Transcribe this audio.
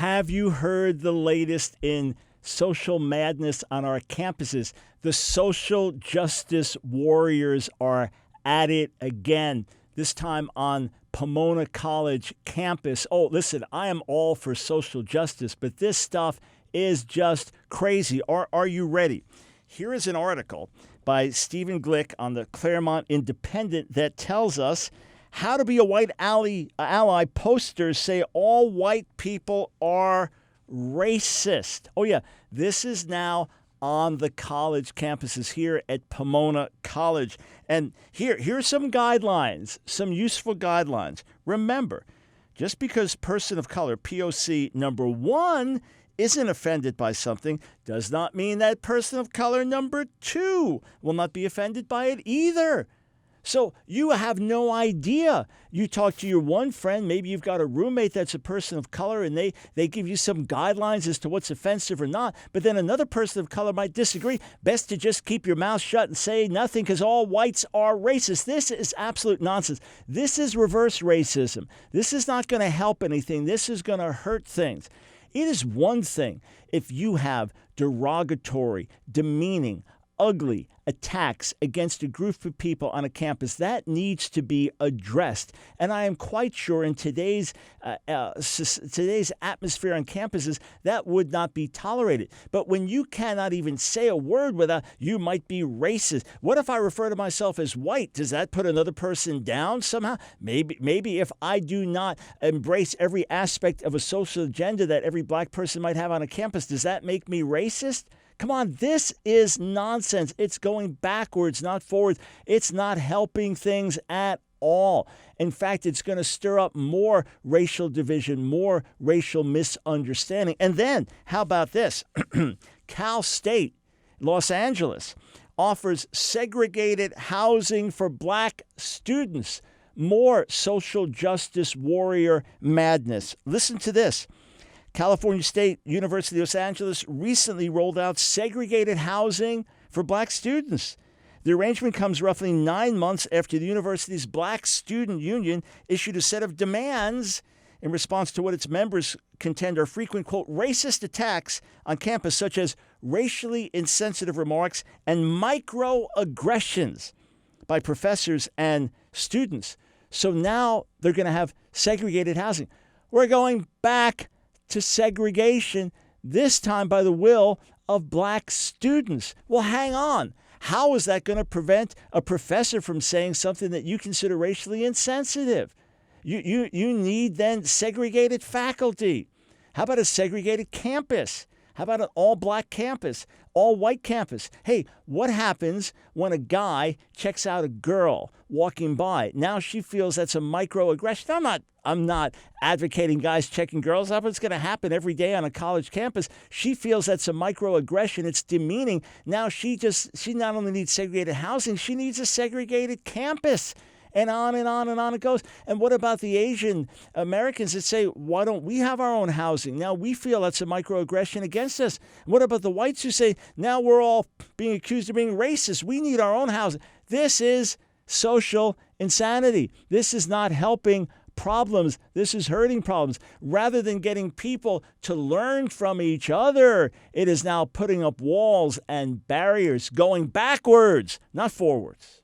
Have you heard the latest in social madness on our campuses? The social justice warriors are at it again, this time on Pomona College campus. Oh, listen, I am all for social justice, but this stuff is just crazy. Are you ready? Here is an article by Stephen Glick on the Claremont Independent that tells us how to be a white ally. Posters say all white people are racist. Oh, yeah, this is now on the college campuses here at Pomona College. And here's some guidelines, some useful guidelines. Remember, just because person of color, POC number one, isn't offended by something does not mean that person of color number two will not be offended by it either. So you have no idea. You talk to your one friend, maybe you've got a roommate that's a person of color, and they give you some guidelines as to what's offensive or not, but then another person of color might disagree. Best to just keep your mouth shut and say nothing because all whites are racist. This is absolute nonsense. This is reverse racism. This is not going to help anything. This is going to hurt things. It is one thing if you have derogatory, demeaning, ugly attacks against a group of people on a campus. That needs to be addressed. And I am quite sure in today's atmosphere on campuses, that would not be tolerated. But when you cannot even say a word without, you might be racist. What if I refer to myself as white? Does that put another person down somehow? Maybe if I do not embrace every aspect of a social agenda that every black person might have on a campus, does that make me racist? Come on, this is nonsense. It's going backwards, not forwards. It's not helping things at all. In fact, it's going to stir up more racial division, more racial misunderstanding. And then, how about this? Cal State, Los Angeles, offers segregated housing for black students. More social justice warrior madness. Listen to this. California State University Los Angeles recently rolled out segregated housing for black students. The arrangement comes roughly 9 months after the university's Black Student Union issued a set of demands in response to what its members contend are frequent, quote, racist attacks on campus, such as racially insensitive remarks and microaggressions by professors and students. So now they're going to have segregated housing. We're going back to segregation, this time by the will of black students. Well, hang on. How is that going to prevent a professor from saying something that you consider racially insensitive? You need then segregated faculty. How about a segregated campus? How about an all-black campus, all-white campus? Hey, what happens when a guy checks out a girl walking by? Now she feels that's a microaggression. I'm not advocating guys checking girls out, but it's going to happen every day on a college campus. She feels that's a microaggression. It's demeaning. Now she not only needs segregated housing, she needs a segregated campus. And on and on and on it goes. And what about the Asian Americans that say, why don't we have our own housing? Now we feel that's a microaggression against us. What about the whites who say, now we're all being accused of being racist. We need our own housing. This is social insanity. This is not helping problems. This is hurting problems. Rather than getting people to learn from each other, it is now putting up walls and barriers, going backwards, not forwards.